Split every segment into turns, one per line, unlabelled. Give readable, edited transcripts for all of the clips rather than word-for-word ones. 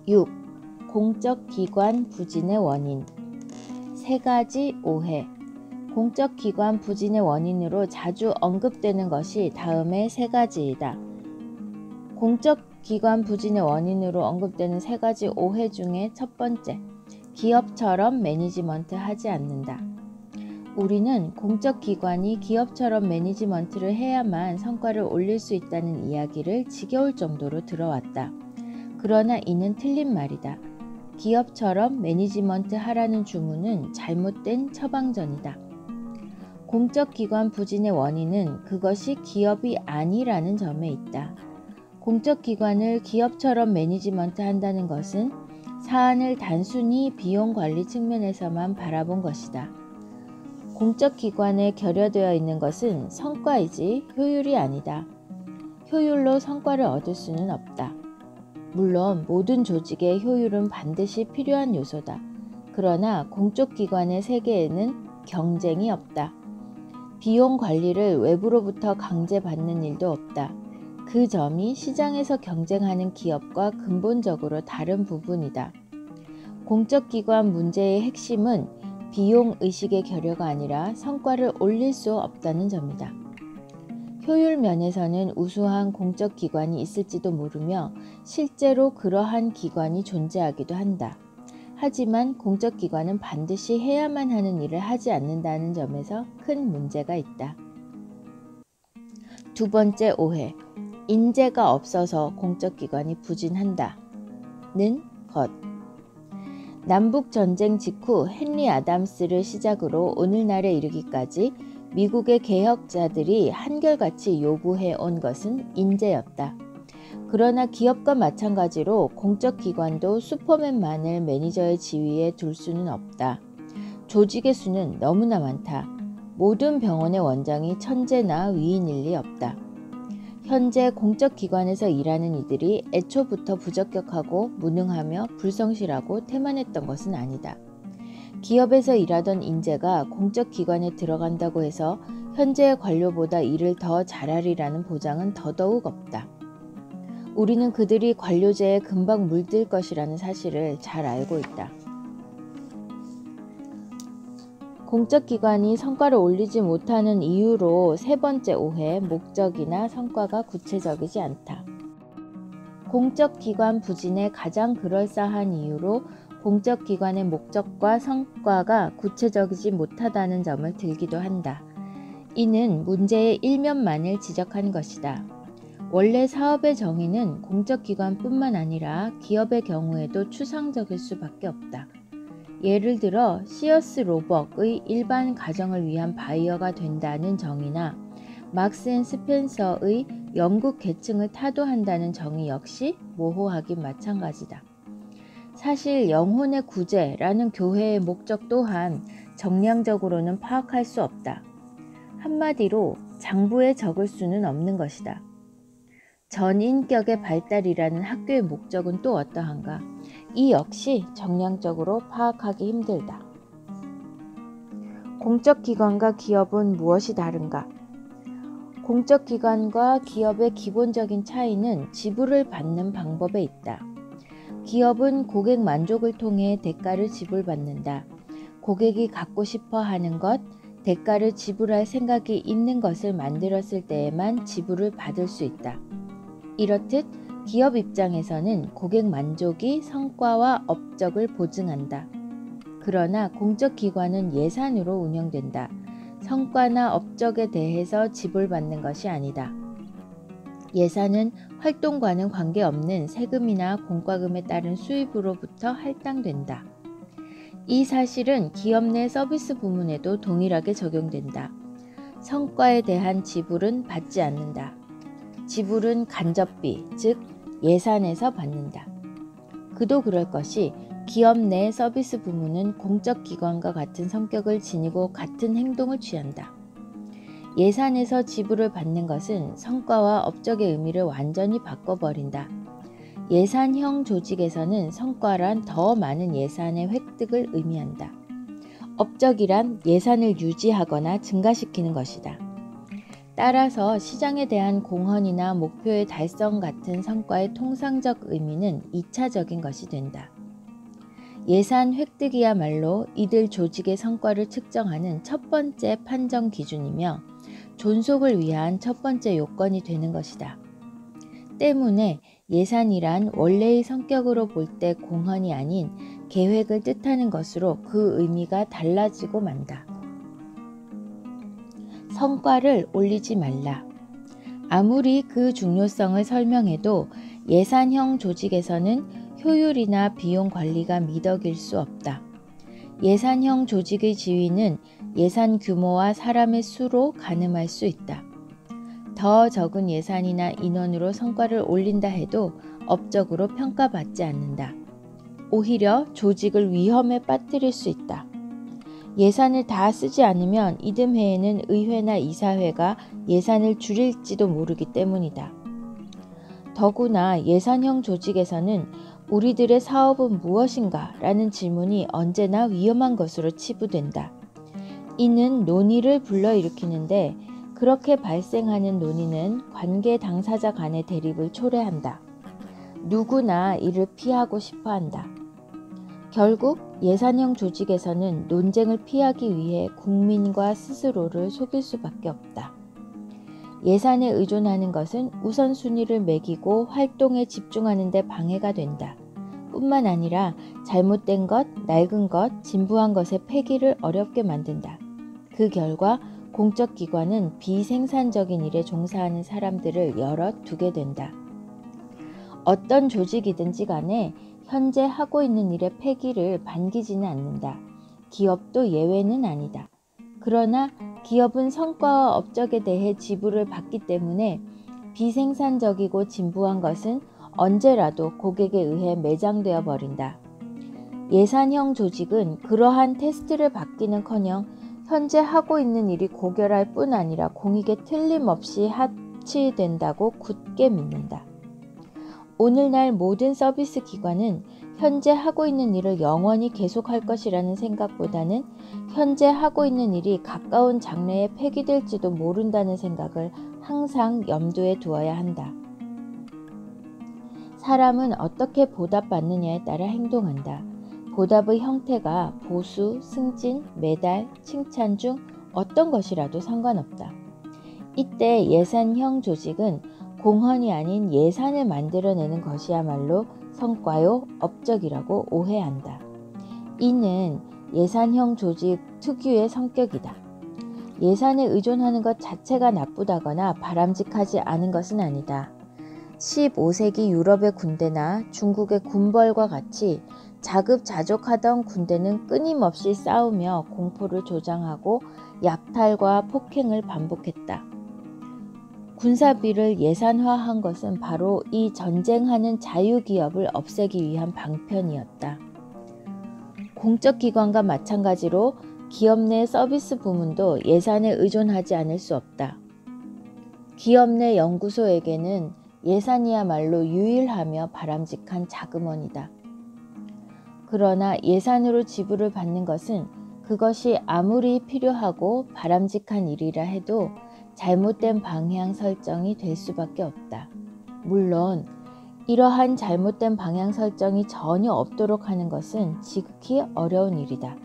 6. 공적기관 부진의 원인. 세 가지 오해. 공적기관 부진의 원인으로 자주 언급되는 것이 다음의 세 가지이다. 공적기관 부진의 원인으로 언급되는 세 가지 오해 중에 첫 번째, 기업처럼 매니지먼트 하지 않는다. 우리는 공적기관이 기업처럼 매니지먼트를 해야만 성과를 올릴 수 있다는 이야기를 지겨울 정도로 들어왔다. 그러나 이는 틀린 말이다. 기업처럼 매니지먼트 하라는 주문은 잘못된 처방전이다. 공적기관 부진의 원인은 그것이 기업이 아니라는 점에 있다. 공적기관을 기업처럼 매니지먼트 한다는 것은 사안을 단순히 비용관리 측면에서만 바라본 것이다. 공적기관에 결여되어 있는 것은 성과이지 효율이 아니다. 효율로 성과를 얻을 수는 없다. 물론 모든 조직의 효율은 반드시 필요한 요소다. 그러나 공적기관의 세계에는 경쟁이 없다. 비용 관리를 외부로부터 강제받는 일도 없다. 그 점이 시장에서 경쟁하는 기업과 근본적으로 다른 부분이다. 공적기관 문제의 핵심은 비용의식의 결여가 아니라 성과를 올릴 수 없다는 점이다. 효율 면에서는 우수한 공적기관이 있을지도 모르며 실제로 그러한 기관이 존재하기도 한다. 하지만 공적기관은 반드시 해야만 하는 일을 하지 않는다는 점에서 큰 문제가 있다. 두 번째 오해, 인재가 없어서 공적기관이 부진한다는 것. 남북전쟁 직후 헨리 아담스를 시작으로 오늘날에 이르기까지 미국의 개혁자들이 한결같이 요구해온 것은 인재였다. 그러나 기업과 마찬가지로 공적기관도 슈퍼맨만을 매니저의 지위에 둘 수는 없다. 조직의 수는 너무나 많다. 모든 병원의 원장이 천재나 위인일 리 없다. 현재 공적기관에서 일하는 이들이 애초부터 부적격하고 무능하며 불성실하고 태만했던 것은 아니다. 기업에서 일하던 인재가 공적기관에 들어간다고 해서 현재의 관료보다 일을 더 잘하리라는 보장은 더더욱 없다. 우리는 그들이 관료제에 금방 물들 것이라는 사실을 잘 알고 있다. 공적기관이 성과를 올리지 못하는 이유로 세 번째 오해, 목적이나 성과가 구체적이지 않다. 공적기관 부진의 가장 그럴싸한 이유로 공적기관의 목적과 성과가 구체적이지 못하다는 점을 들기도 한다. 이는 문제의 일면만을 지적하는 것이다. 원래 사업의 정의는 공적기관뿐만 아니라 기업의 경우에도 추상적일 수밖에 없다. 예를 들어 시어스 로벅의 일반 가정을 위한 바이어가 된다는 정의나 막스 앤 스펜서의 영국 계층을 타도한다는 정의 역시 모호하긴 마찬가지다. 사실 영혼의 구제라는 교회의 목적 또한 정량적으로는 파악할 수 없다. 한마디로 장부에 적을 수는 없는 것이다. 전인격의 발달이라는 학교의 목적은 또 어떠한가? 이 역시 정량적으로 파악하기 힘들다. 공적기관과 기업은 무엇이 다른가? 공적기관과 기업의 기본적인 차이는 지불을 받는 방법에 있다. 기업은 고객 만족을 통해 대가를 지불받는다. 고객이 갖고 싶어 하는 것, 대가를 지불할 생각이 있는 것을 만들었을 때에만 지불을 받을 수 있다. 이렇듯 기업 입장에서는 고객 만족이 성과와 업적을 보증한다. 그러나 공적기관은 예산으로 운영된다. 성과나 업적에 대해서 지불받는 것이 아니다. 예산은 활동과는 관계없는 세금이나 공과금에 따른 수입으로부터 할당된다. 이 사실은 기업 내 서비스 부문에도 동일하게 적용된다. 성과에 대한 지불은 받지 않는다. 지불은 간접비, 즉 예산에서 받는다. 그도 그럴 것이 기업 내 서비스 부문은 공적기관과 같은 성격을 지니고 같은 행동을 취한다. 예산에서 지불을 받는 것은 성과와 업적의 의미를 완전히 바꿔버린다. 예산형 조직에서는 성과란 더 많은 예산의 획득을 의미한다. 업적이란 예산을 유지하거나 증가시키는 것이다. 따라서 시장에 대한 공헌이나 목표의 달성 같은 성과의 통상적 의미는 2차적인 것이 된다. 예산 획득이야말로 이들 조직의 성과를 측정하는 첫 번째 판정 기준이며 존속을 위한 첫 번째 요건이 되는 것이다. 때문에 예산이란 원래의 성격으로 볼 때 공헌이 아닌 계획을 뜻하는 것으로 그 의미가 달라지고 만다. 성과를 올리지 말라. 아무리 그 중요성을 설명해도 예산형 조직에서는 효율이나 비용 관리가 미덕일 수 없다. 예산형 조직의 지위는 예산 규모와 사람의 수로 가늠할 수 있다. 더 적은 예산이나 인원으로 성과를 올린다 해도 업적으로 평가받지 않는다. 오히려 조직을 위험에 빠뜨릴 수 있다. 예산을 다 쓰지 않으면 이듬해에는 의회나 이사회가 예산을 줄일지도 모르기 때문이다. 더구나 예산형 조직에서는 우리들의 사업은 무엇인가? 라는 질문이 언제나 위험한 것으로 치부된다. 이는 논의를 불러일으키는데 그렇게 발생하는 논의는 관계 당사자 간의 대립을 초래한다. 누구나 이를 피하고 싶어 한다. 결국 예산형 조직에서는 논쟁을 피하기 위해 국민과 스스로를 속일 수밖에 없다. 예산에 의존하는 것은 우선순위를 매기고 활동에 집중하는 데 방해가 된다. 뿐만 아니라 잘못된 것, 낡은 것, 진부한 것의 폐기를 어렵게 만든다. 그 결과 공적 기관은 비생산적인 일에 종사하는 사람들을 여럿 두게 된다. 어떤 조직이든지 간에 현재 하고 있는 일의 폐기를 반기지는 않는다. 기업도 예외는 아니다. 그러나 기업은 성과와 업적에 대해 지불을 받기 때문에 비생산적이고 진부한 것은 언제라도 고객에 의해 매장되어 버린다. 예산형 조직은 그러한 테스트를 받기는커녕 현재 하고 있는 일이 고결할 뿐 아니라 공익에 틀림없이 합치된다고 굳게 믿는다. 오늘날 모든 서비스 기관은 현재 하고 있는 일을 영원히 계속할 것이라는 생각보다는 현재 하고 있는 일이 가까운 장래에 폐기될지도 모른다는 생각을 항상 염두에 두어야 한다. 사람은 어떻게 보답받느냐에 따라 행동한다. 보답의 형태가 보수, 승진, 메달, 칭찬 중 어떤 것이라도 상관없다. 이때 예산형 조직은 공헌이 아닌 예산을 만들어내는 것이야말로 성과요, 업적이라고 오해한다. 이는 예산형 조직 특유의 성격이다. 예산에 의존하는 것 자체가 나쁘다거나 바람직하지 않은 것은 아니다. 15세기 유럽의 군대나 중국의 군벌과 같이 자급자족하던 군대는 끊임없이 싸우며 공포를 조장하고 약탈과 폭행을 반복했다. 군사비를 예산화한 것은 바로 이 전쟁하는 자유기업을 없애기 위한 방편이었다. 공적기관과 마찬가지로 기업 내 서비스 부문도 예산에 의존하지 않을 수 없다. 기업 내 연구소에게는 예산이야말로 유일하며 바람직한 자금원이다. 그러나 예산으로 지불을 받는 것은 그것이 아무리 필요하고 바람직한 일이라 해도 잘못된 방향 설정이 될 수밖에 없다. 물론 이러한 잘못된 방향 설정이 전혀 없도록 하는 것은 지극히 어려운 일이다.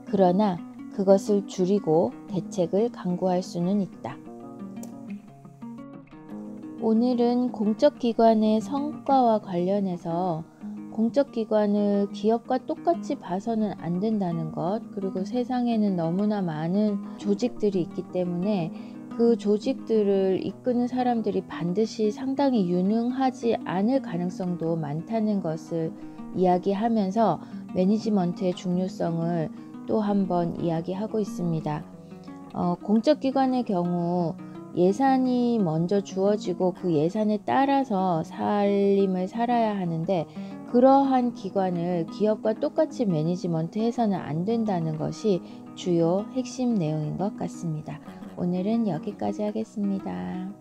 그러나 그것을 줄이고 대책을 강구할 수는 있다. 오늘은 공적기관의 성과와 관련해서 공적기관을 기업과 똑같이 봐서는 안 된다는 것, 그리고 세상에는 너무나 많은 조직들이 있기 때문에 그 조직들을 이끄는 사람들이 반드시 상당히 유능하지 않을 가능성도 많다는 것을 이야기하면서 매니지먼트의 중요성을 또 한 번 이야기하고 있습니다. 공적기관의 경우 예산이 먼저 주어지고 그 예산에 따라서 살림을 살아야 하는데 그러한 기관을 기업과 똑같이 매니지먼트해서는 안 된다는 것이 주요 핵심 내용인 것 같습니다. 오늘은 여기까지 하겠습니다.